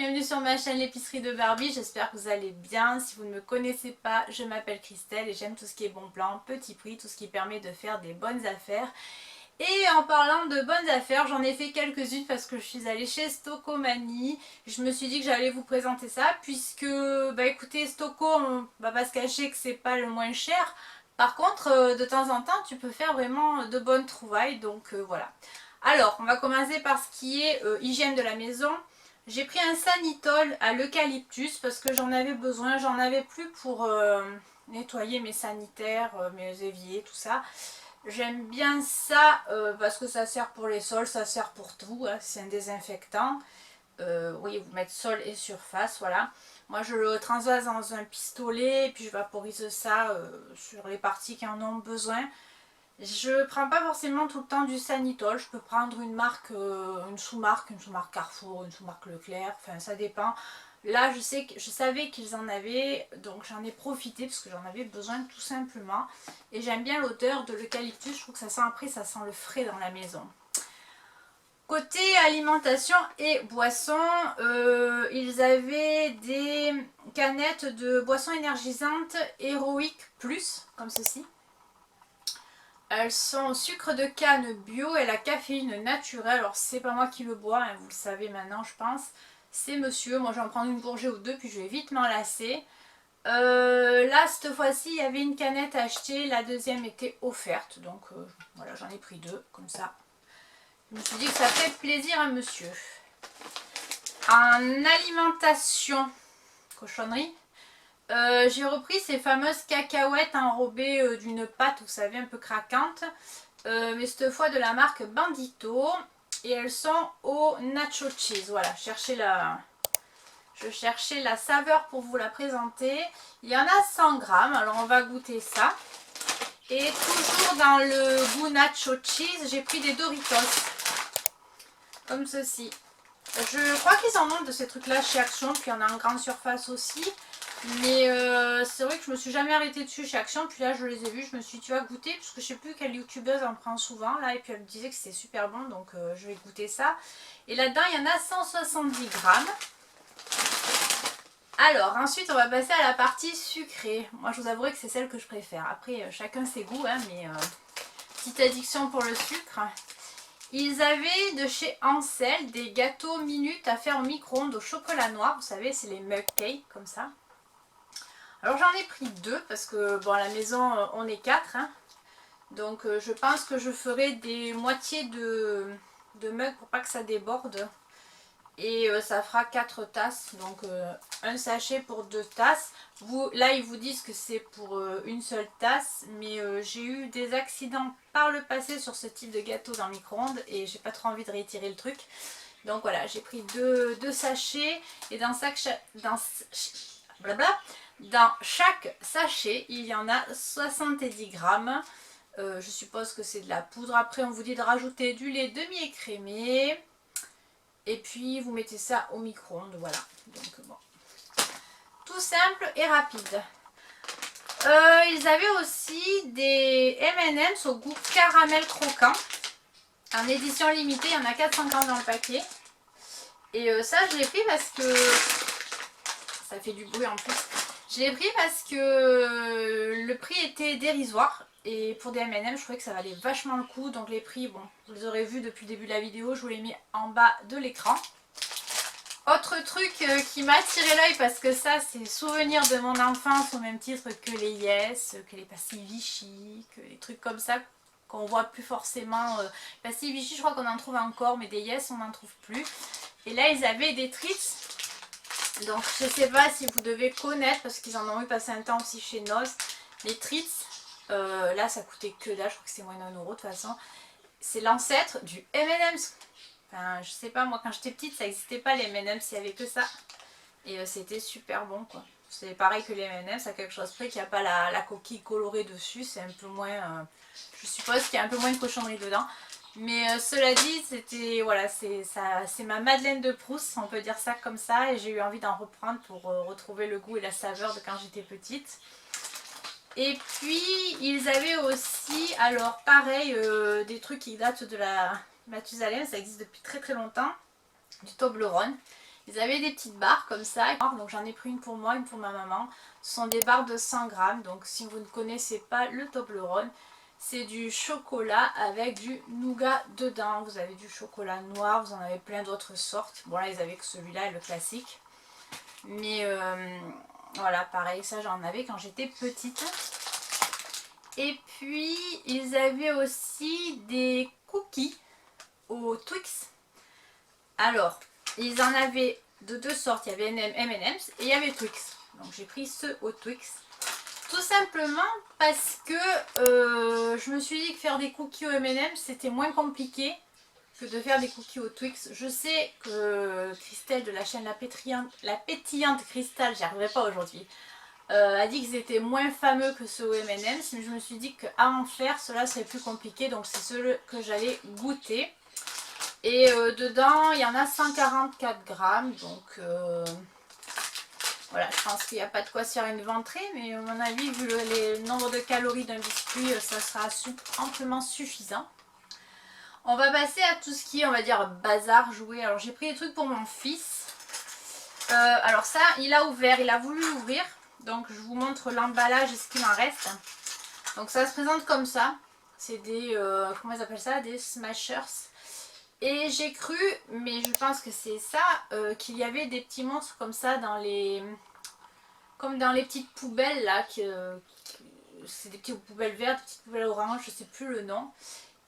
bienvenue sur ma chaîne l'épicerie de Barbie, j'espère que vous allez bien. Si vous ne me connaissez pas, je m'appelle Christelle et j'aime tout ce qui est bon plan, petit prix, tout ce qui permet de faire des bonnes affaires. Et en parlant de bonnes affaires, j'en ai fait quelques-unes parce que je suis allée chez Stocomanie. Je me suis dit que j'allais vous présenter ça puisque, écoutez, Stoco, on va pas se cacher que c'est pas le moins cher. Par contre, de temps en temps, tu peux faire vraiment de bonnes trouvailles, donc voilà. Alors, on va commencer par ce qui est hygiène de la maison. J'ai pris un Sanitol à l'eucalyptus parce que j'en avais besoin. J'en avais plus pour nettoyer mes sanitaires, mes éviers, tout ça. J'aime bien ça parce que ça sert pour les sols, ça sert pour tout. Hein, c'est un désinfectant. Oui, vous mettez sol et surface, voilà. Moi, je le transvase dans un pistolet et puis je vaporise ça sur les parties qui en ont besoin. Je prends pas forcément tout le temps du Sanitol, je peux prendre une marque, une sous-marque Carrefour, une sous-marque Leclerc, enfin ça dépend. Là je savais qu'ils en avaient, donc j'en ai profité parce que j'en avais besoin tout simplement. Et j'aime bien l'odeur de l'eucalyptus, je trouve que ça sent après, ça sent le frais dans la maison. Côté alimentation et boissons, ils avaient des canettes de boissons énergisantes Héroïque Plus, comme ceci. Elles sont au sucre de canne bio et la caféine naturelle. Alors c'est pas moi qui le bois, hein, vous le savez maintenant je pense. C'est monsieur, moi je vais en prendre une gorgée ou deux puis je vais vite m'en lasser. Là cette fois-ci il y avait une canette à acheter, la deuxième était offerte. Donc voilà, j'en ai pris deux comme ça. Je me suis dit que ça fait plaisir à monsieur. En alimentation, cochonnerie. J'ai repris ces fameuses cacahuètes enrobées d'une pâte, vous savez, un peu craquante. Mais cette fois de la marque Bandito. Et elles sont au nacho cheese. Voilà, je cherchais la saveur pour vous la présenter. Il y en a 100 grammes, alors on va goûter ça. Et toujours dans le goût nacho cheese, j'ai pris des Doritos. Comme ceci. Je crois qu'ils en ont de ces trucs là chez Action, puis il y en a en grande surface aussi. Mais c'est vrai que je me suis jamais arrêtée dessus chez Action, puis là je les ai vus, je me suis dit tu vas goûter, parce que je sais plus quelle youtubeuse en prend souvent là, et puis elle me disait que c'était super bon, donc je vais goûter ça. Et là-dedans il y en a 170 grammes. Alors ensuite on va passer à la partie sucrée. Moi je vous avouerai que c'est celle que je préfère. Après chacun ses goûts, hein, mais petite addiction pour le sucre. Ils avaient de chez Ansel des gâteaux minutes à faire au micro-ondes au chocolat noir. Vous savez, c'est les mug cakes comme ça. Alors j'en ai pris deux parce que bon, à la maison on est quatre. Hein. Donc je pense que je ferai des moitiés de mugs pour pas que ça déborde. Et ça fera 4 tasses. Donc un sachet pour 2 tasses. Là ils vous disent que c'est pour une seule tasse. Mais j'ai eu des accidents par le passé sur ce type de gâteau dans le micro-ondes. Et j'ai pas trop envie de réitérer le truc. Donc voilà, j'ai pris deux sachets. Et dans chaque sachet, il y en a 70 grammes. Je suppose que c'est de la poudre. Après, on vous dit de rajouter du lait demi-écrémé. Et puis, vous mettez ça au micro-ondes. Voilà. Donc, bon. Tout simple et rapide. Ils avaient aussi des M&M's au goût caramel croquant. En édition limitée, il y en a 450 dans le paquet. Et ça, je l'ai pris parce que... Ça fait du bruit en plus. Je l'ai pris parce que le prix était dérisoire. Et pour des M&M, je trouvais que ça valait vachement le coup. Donc les prix, bon, vous les aurez vus depuis le début de la vidéo. Je vous les ai mis en bas de l'écran. Autre truc qui m'a attiré l'œil parce que ça, c'est souvenir de mon enfance au même titre que les Yes, que les pastilles Vichy, que les trucs comme ça qu'on voit plus forcément. Les pastilles Vichy, je crois qu'on en trouve encore, mais des Yes, on n'en trouve plus. Et là, ils avaient des Treats. Donc je sais pas si vous devez connaître parce qu'ils en ont eu passé un temps aussi chez Noz. Les Treats, là ça coûtait que dalle, je crois que c'est moins d'1 euro de toute façon. C'est l'ancêtre du M&M's. Enfin je sais pas, moi quand j'étais petite ça n'existait pas les M&M's, il n'y avait que ça. Et c'était super bon quoi. C'est pareil que les M&M's, à quelque chose près qu'il n'y a pas la coquille colorée dessus, c'est un peu moins... je suppose qu'il y a un peu moins de cochonnerie dedans. Mais cela dit, c'était voilà, c'est ma Madeleine de Proust, on peut dire ça comme ça, et j'ai eu envie d'en reprendre pour retrouver le goût et la saveur de quand j'étais petite. Et puis ils avaient aussi, alors pareil, des trucs qui datent de la Mathusalem, ça existe depuis très très longtemps, du Toblerone. Ils avaient des petites barres comme ça, donc j'en ai pris une pour moi, une pour ma maman. Ce sont des barres de 100 grammes, donc si vous ne connaissez pas le Toblerone, c'est du chocolat avec du nougat dedans. Vous avez du chocolat noir, vous en avez plein d'autres sortes. Bon là ils avaient que celui-là, le classique. Mais voilà, pareil, ça j'en avais quand j'étais petite. Et puis ils avaient aussi des cookies au Twix. Alors, ils en avaient de deux sortes, il y avait M&M's et il y avait Twix. Donc j'ai pris ceux au Twix. Tout simplement parce que je me suis dit que faire des cookies au M&M's c'était moins compliqué que de faire des cookies au Twix. Je sais que Christelle de la chaîne La Pétillante Cristal, j'y arriverai pas aujourd'hui, a dit qu'ils étaient moins fameux que ceux au M&M's, mais je me suis dit qu'à en faire, cela serait plus compliqué, donc c'est ceux que j'allais goûter. Et dedans, il y en a 144 grammes, donc voilà, je pense qu'il n'y a pas de quoi se faire une ventrée, mais à mon avis, vu le nombre de calories d'un biscuit, ça sera amplement suffisant. On va passer à tout ce qui est, on va dire, bazar, jouet. Alors j'ai pris des trucs pour mon fils. Alors ça, il a ouvert, il a voulu ouvrir. Donc je vous montre l'emballage et ce qu'il en reste. Donc ça se présente comme ça. C'est des, comment ils appellent ça? Des smashers. Et j'ai cru, mais je pense que c'est ça, qu'il y avait des petits monstres comme ça dans les... Comme dans les petites poubelles là. C'est des petites poubelles vertes, des petites poubelles oranges, je sais plus le nom.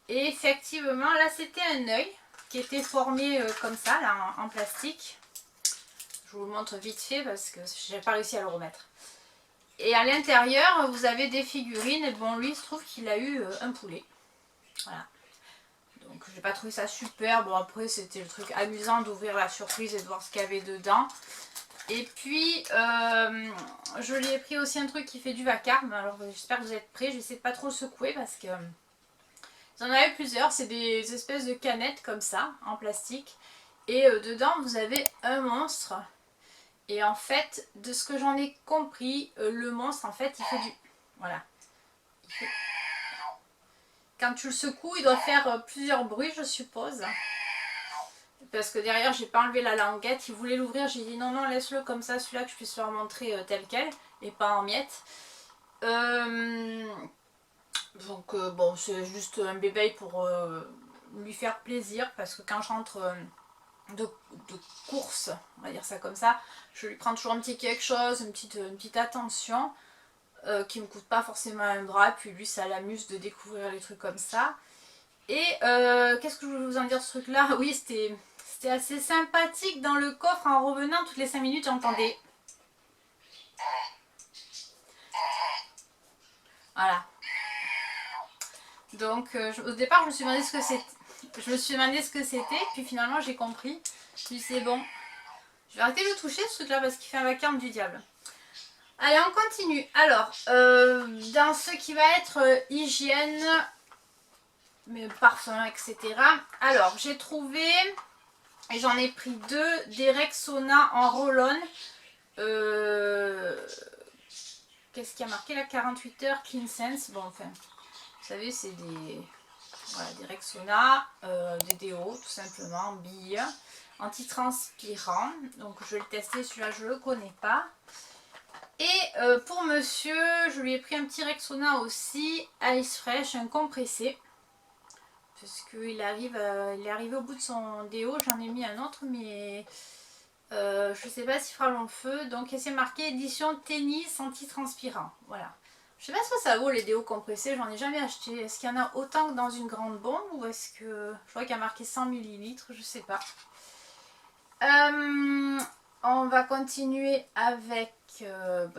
Et effectivement, là c'était un œil qui était formé comme ça, là en plastique. Je vous le montre vite fait parce que j'ai pas réussi à le remettre. Et à l'intérieur, vous avez des figurines. Et bon, lui, il se trouve qu'il a eu un poulet. Voilà. Donc, j'ai pas trouvé ça super. Bon, après, c'était le truc amusant d'ouvrir la surprise et de voir ce qu'il y avait dedans. Et puis, je lui ai pris aussi un truc qui fait du vacarme. Alors, j'espère que vous êtes prêts. Je vais essayer de pas trop le secouer parce que... J'en avais plusieurs. C'est des espèces de canettes comme ça, en plastique. Et dedans, vous avez un monstre. Et en fait, de ce que j'en ai compris, le monstre, en fait, il fait du... Voilà. Quand tu le secoues, il doit faire plusieurs bruits, je suppose. Parce que derrière, j'ai pas enlevé la languette. Il voulait l'ouvrir, j'ai dit non, non, laisse-le comme ça, celui-là, que je puisse leur montrer tel quel. Et pas en miettes. Donc, bon, c'est juste un bébé pour lui faire plaisir. Parce que quand je rentre... De course, on va dire ça comme ça, je lui prends toujours un petit quelque chose, une petite attention qui me coûte pas forcément un bras, puis lui ça l'amuse de découvrir les trucs comme ça. Et qu'est-ce que je voulais vous en dire de ce truc là? Oui, c'était assez sympathique. Dans le coffre, en revenant toutes les 5 minutes, j'entendais, voilà. Donc au départ je me suis demandé ce que c'était. Je me suis demandé ce que c'était, puis finalement j'ai compris. Je me suis dit c'est bon. Je vais arrêter de le toucher ce truc là parce qu'il fait un vacarme du diable. Allez, on continue. Alors, dans ce qui va être hygiène, mais parfum, etc. Alors, j'ai trouvé, et j'en ai pris deux, des Rexona en roll-on. Qu'est-ce qui a marqué là? 48 heures Clean Sense. Bon, enfin, vous savez, c'est des, voilà, des Rexona, des déos, tout simplement, billes, antitranspirants. Donc, je vais le tester, celui-là, je ne le connais pas. Et pour monsieur, je lui ai pris un petit Rexona aussi, Ice Fresh, un compressé. Parce qu'il arrive, il est arrivé au bout de son déo, j'en ai mis un autre, mais je ne sais pas s'il fera long feu. Donc c'est marqué édition tennis antitranspirant. Voilà. Je sais pas ce que ça vaut les déos compressés, j'en ai jamais acheté. Est-ce qu'il y en a autant que dans une grande bombe ou est-ce que... Je vois qu'il y a marqué 100 ml, je sais pas. On va continuer avec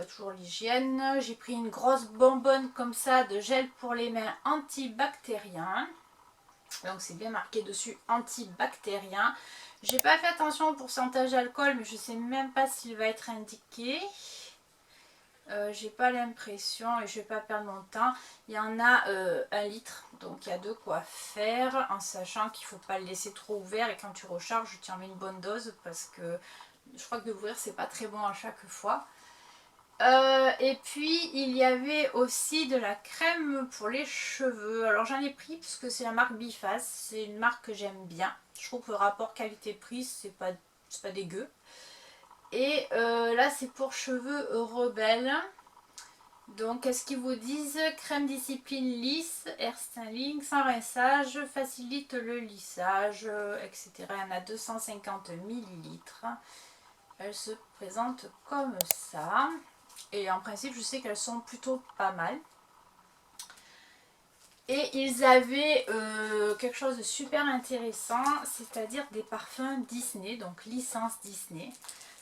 toujours l'hygiène. J'ai pris une grosse bonbonne comme ça de gel pour les mains antibactérien. Donc c'est bien marqué dessus antibactérien. J'ai pas fait attention au pourcentage d'alcool, mais je sais même pas s'il va être indiqué. J'ai pas l'impression et je vais pas perdre mon temps. Il y en a 1 litre, donc il y a de quoi faire, en sachant qu'il faut pas le laisser trop ouvert et quand tu recharges, tu en mets une bonne dose parce que je crois que d'ouvrir c'est pas très bon à chaque fois. Et puis il y avait aussi de la crème pour les cheveux. Alors j'en ai pris parce que c'est la marque Biface, c'est une marque que j'aime bien. Je trouve que le rapport qualité-prix c'est pas c'est pas dégueu. Et là c'est pour cheveux rebelles. Donc qu'est-ce qu'ils vous disent? Crème discipline lisse, air styling, sans rinçage, facilite le lissage, etc. Il y en a 250 millilitres. Elle se présente comme ça. Et en principe je sais qu'elles sont plutôt pas mal. Et ils avaient quelque chose de super intéressant, c'est-à-dire des parfums Disney, donc licence Disney.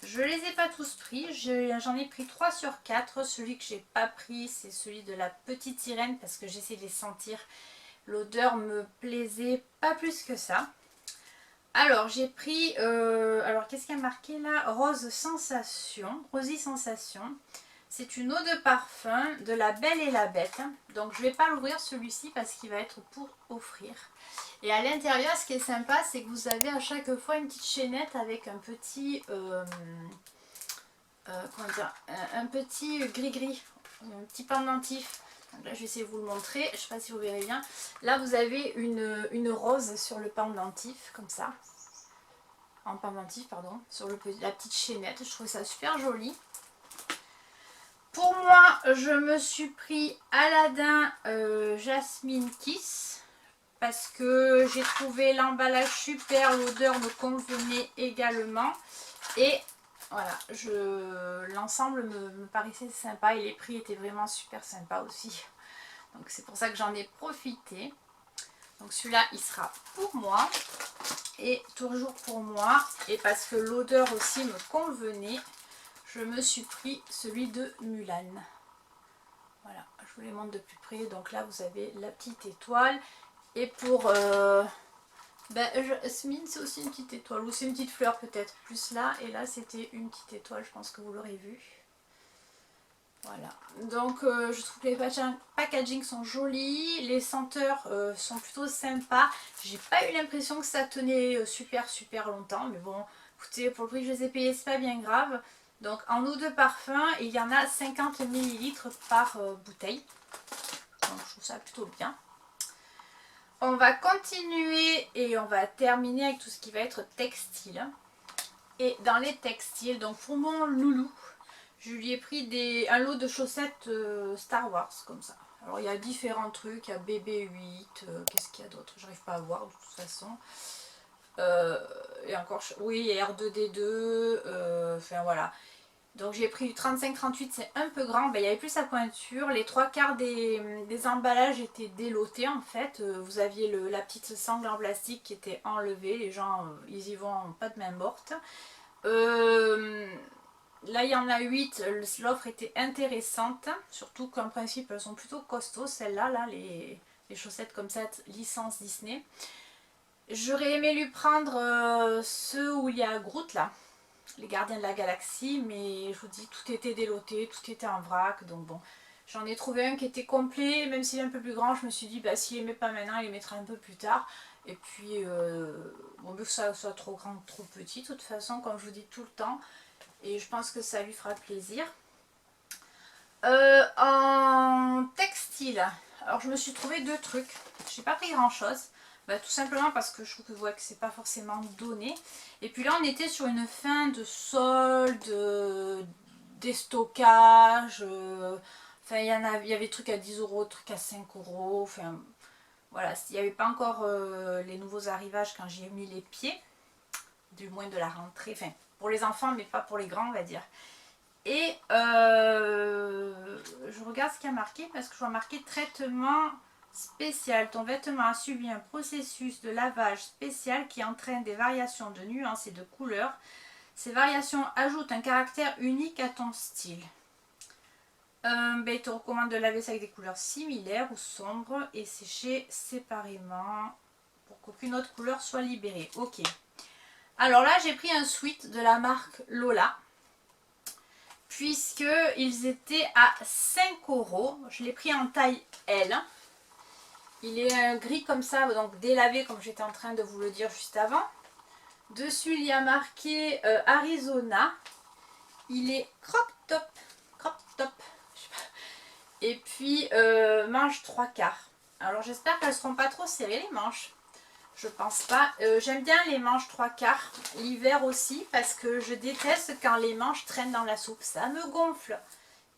Je les ai pas tous pris, j'en ai pris 3 sur 4. Celui que j'ai pas pris, c'est celui de la petite sirène parce que j'essaie de les sentir. L'odeur me plaisait pas plus que ça. Alors j'ai pris, alors qu'est-ce qu'il y a marqué là? Rose Sensation, Rosy Sensation. C'est une eau de parfum de La Belle et la Bête. Donc je ne vais pas l'ouvrir celui-ci parce qu'il va être pour offrir. Et à l'intérieur, ce qui est sympa, c'est que vous avez à chaque fois une petite chaînette avec un petit, comment dire, un petit gris-gris, un petit pendentif. Donc là, je vais essayer de vous le montrer. Je ne sais pas si vous verrez bien. Là, vous avez une rose sur le pendentif, comme ça. En pendentif, pardon, sur la petite chaînette. Je trouve ça super joli. Pour moi, je me suis pris Aladdin Jasmine Kiss parce que j'ai trouvé l'emballage super, l'odeur me convenait également et voilà, l'ensemble me paraissait sympa et les prix étaient vraiment super sympas aussi. Donc c'est pour ça que j'en ai profité. Donc celui-là, il sera pour moi et toujours pour moi et parce que l'odeur aussi me convenait. Je me suis pris celui de Mulan. Voilà, je vous les montre de plus près. Donc là, vous avez la petite étoile. Et pour Jasmine, c'est aussi une petite étoile. Ou c'est une petite fleur peut-être. Plus là. Et là, c'était une petite étoile. Je pense que vous l'aurez vu. Voilà. Donc, je trouve que les packaging sont jolis. Les senteurs sont plutôt sympas. J'ai pas eu l'impression que ça tenait super longtemps. Mais bon, écoutez, pour le prix que je les ai payés, c'est pas bien grave. Donc en eau de parfum, il y en a 50 ml par bouteille. Donc je trouve ça plutôt bien. On va continuer et on va terminer avec tout ce qui va être textile. Et dans les textiles, donc pour mon loulou, je lui ai pris un lot de chaussettes Star Wars comme ça. Alors il y a différents trucs, il y a BB-8, qu'est-ce qu'il y a d'autre? J'arrive pas à voir de toute façon. Et encore, oui, il y a R2D2, enfin voilà. Donc j'ai pris du 35-38, c'est un peu grand, ben, il y avait plus la pointure, les 3/4 des emballages étaient délotés en fait, vous aviez la petite sangle en plastique qui était enlevée, les gens ils y vont pas de main morte. Là il y en a 8, l'offre était intéressante, surtout qu'en principe elles sont plutôt costauds celles-là, les chaussettes comme ça, licence Disney. J'aurais aimé lui prendre ceux où il y a Groot là. Les Gardiens de la Galaxie, mais je vous dis, tout était déloté, tout était en vrac, donc bon. J'en ai trouvé un qui était complet, même s'il est un peu plus grand, je me suis dit, bah s'il les met pas maintenant, il les mettra un peu plus tard. Et puis, bon, vu que ça soit trop grand, trop petit, de toute façon, comme je vous dis tout le temps, et je pense que ça lui fera plaisir. En textile, alors je me suis trouvé 2 trucs, j'ai pas pris grand chose. Bah, tout simplement parce que je trouve que c'est pas forcément donné. Et puis là on était sur une fin de solde, déstockage, enfin il y avait des trucs à 10 €, trucs à 5 €, enfin voilà, il n'y avait pas encore les nouveaux arrivages quand j'y ai mis les pieds, du moins de la rentrée, enfin pour les enfants mais pas pour les grands on va dire. Et je regarde ce qu'il y a marqué parce que je vois marqué traitement spécial. Ton vêtement a subi un processus de lavage spécial qui entraîne des variations de nuances et de couleurs. Ces variations ajoutent un caractère unique à ton style. Il te recommande de laver ça avec des couleurs similaires ou sombres et sécher séparément pour qu'aucune autre couleur soit libérée. Ok. Alors là, j'ai pris un sweat de la marque Lola. Puisqu'ils étaient à 5 €. Je l'ai pris en taille L. Il est un gris comme ça, donc délavé comme j'étais en train de vous le dire juste avant. Dessus il y a marqué Arizona. Il est crop top. Crop top. Et puis manches 3/4. Alors j'espère qu'elles ne seront pas trop serrées les manches. Je pense pas. J'aime bien les manches 3/4 l'hiver aussi parce que je déteste quand les manches traînent dans la soupe. Ça me gonfle.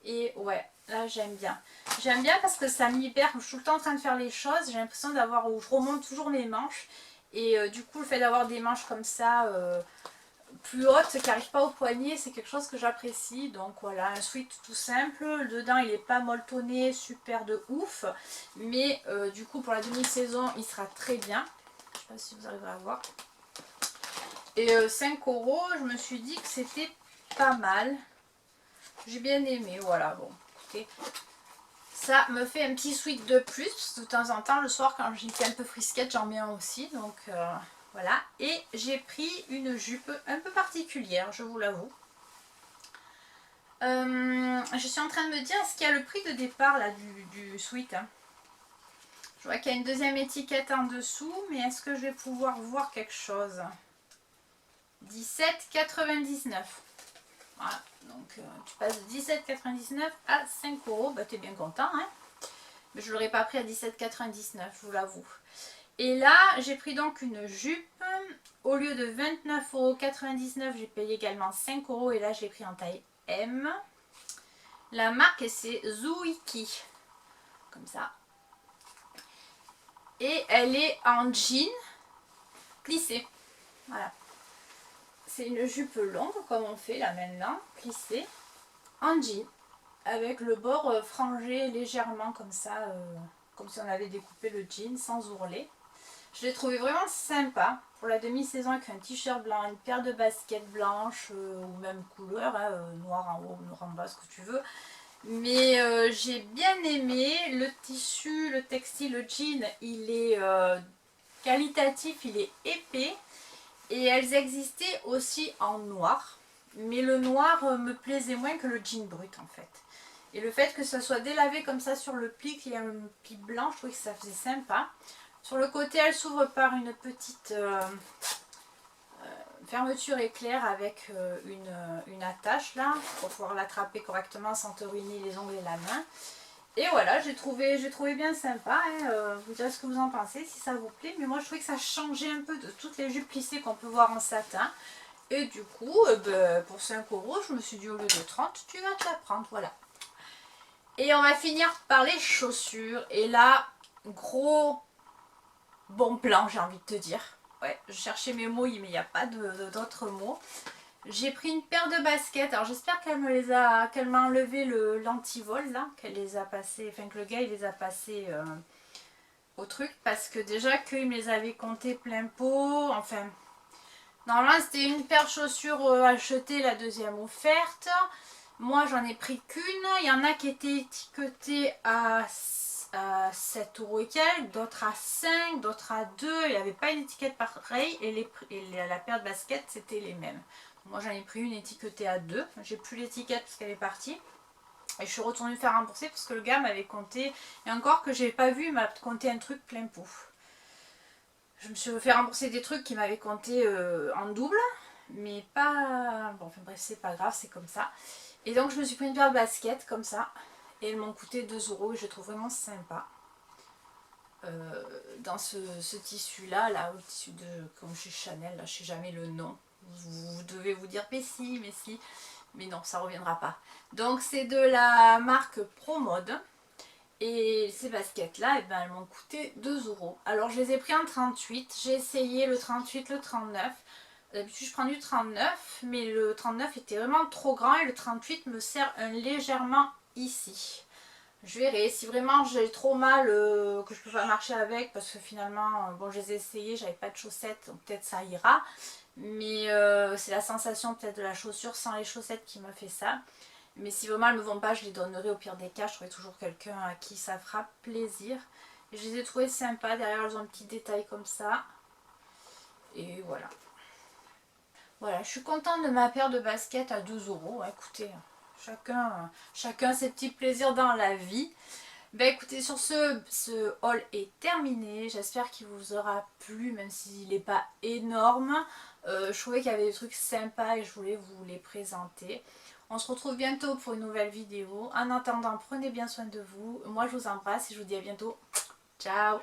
Et ouais, là j'aime bien. J'aime bien parce que ça me libère. Je suis tout le temps en train de faire les choses. J'ai l'impression d'avoir où je remonte toujours mes manches. Et du coup, le fait d'avoir des manches comme ça, plus hautes, qui n'arrivent pas au poignet, c'est quelque chose que j'apprécie. Donc voilà, un sweat tout simple. Dedans, il n'est pas molletonné, super de ouf. Mais du coup, pour la demi-saison, il sera très bien. Je ne sais pas si vous arriverez à voir. Et 5 €, je me suis dit que c'était pas mal. J'ai bien aimé, voilà, bon, écoutez. Ça me fait un petit sweat de plus, parce que de temps en temps, le soir, quand j'étais un peu frisquette, j'en mets un aussi, donc voilà. Et j'ai pris une jupe un peu particulière, je vous l'avoue. Je suis en train de me dire, est-ce qu'il y a le prix de départ là du sweat, hein? Je vois qu'il y a une deuxième étiquette en dessous, mais est-ce que je vais pouvoir voir quelque chose? 17,99 €. Voilà, donc tu passes de 17,99 € à 5 €, bah t'es bien content, hein. Mais je ne l'aurais pas pris à 17,99 €, je vous l'avoue. Et là, j'ai pris donc une jupe. Au lieu de 29,99 €, j'ai payé également 5 € et là j'ai pris en taille M. La marque c'est Zuiki, comme ça. Et elle est en jean plissé. Voilà. C'est une jupe longue comme on fait là maintenant, plissée, en jean. Avec le bord frangé légèrement comme ça, comme si on avait découpé le jean sans ourler. Je l'ai trouvé vraiment sympa pour la demi-saison avec un t-shirt blanc, une paire de baskets blanches ou même couleur, hein, noir en haut, noir en bas, ce que tu veux. Mais j'ai bien aimé le tissu, le textile, le jean, il est qualitatif, il est épais. Et elles existaient aussi en noir. Mais le noir me plaisait moins que le jean brut en fait. Et le fait que ça soit délavé comme ça sur le pli, qu'il y a un pli blanc, je trouvais que ça faisait sympa. Sur le côté, elle s'ouvre par une petite fermeture éclair avec une attache là, pour pouvoir l'attraper correctement sans te ruiner les ongles et la main. Et voilà, j'ai trouvé bien sympa. Hein, vous direz ce que vous en pensez, si ça vous plaît. Mais moi, je trouvais que ça changeait un peu de toutes les jupes plissées qu'on peut voir en satin. Et du coup, pour 5 €, je me suis dit au lieu de 30, tu vas te la prendre, voilà. Et on va finir par les chaussures. Et là, gros bon plan, j'ai envie de te dire. Ouais, je cherchais mes mots, mais il n'y a pas d'autres mots. J'ai pris une paire de baskets. Alors j'espère qu'elle m'a enlevé l'antivol là, qu'elle les a passés, enfin que le gars il les a passés au truc, parce que déjà qu'il me les avait comptés plein pot. Enfin, normalement c'était une paire de chaussures achetée, la deuxième offerte. Moi j'en ai pris qu'une. Il y en a qui étaient étiquetées à 7 € et quelques, d'autres à 5, d'autres à 2. Il n'y avait pas une étiquette pareille et la paire de baskets c'était les mêmes. Moi j'en ai pris une étiquetée à 2. J'ai plus l'étiquette parce qu'elle est partie. Et je suis retournée faire rembourser parce que le gars m'avait compté. Et encore que j'ai pas vu, il m'a compté un truc plein pot. Je me suis fait rembourser des trucs qui m'avaient compté en double. Mais pas... Bon, enfin bref, c'est pas grave, c'est comme ça. Et donc je me suis pris une paire de baskets comme ça. Et elles m'ont coûté 2 € et je les trouve vraiment sympa. Dans ce tissu là, au tissu de, comme chez Chanel, là je sais jamais le nom. Vous devez vous dire mais si, mais non, ça reviendra pas. Donc c'est de la marque ProMode. Et ces baskets là, ben, elles m'ont coûté 2 €. Alors je les ai pris en 38, j'ai essayé le 38, le 39. D'habitude je prends du 39, mais le 39 était vraiment trop grand et le 38 me sert légèrement ici. Je verrai, si vraiment j'ai trop mal, que je peux pas marcher avec, parce que finalement, bon je les ai essayés, j'avais pas de chaussettes, donc peut-être ça ira. Mais c'est la sensation peut-être de la chaussure sans les chaussettes qui me fait ça. Mais si vraiment elles me vont pas, je les donnerai au pire des cas, je trouverai toujours quelqu'un à qui ça fera plaisir. Et je les ai trouvées sympas, derrière elles ont un petit détail comme ça. Et voilà. Voilà, je suis contente de ma paire de baskets à 2 €. Écoutez, chacun ses petits plaisirs dans la vie. Ben écoutez, sur ce haul est terminé. J'espère qu'il vous aura plu, même s'il n'est pas énorme. Je trouvais qu'il y avait des trucs sympas et je voulais vous les présenter. On se retrouve bientôt pour une nouvelle vidéo. En attendant, prenez bien soin de vous. Moi, je vous embrasse et je vous dis à bientôt. Ciao!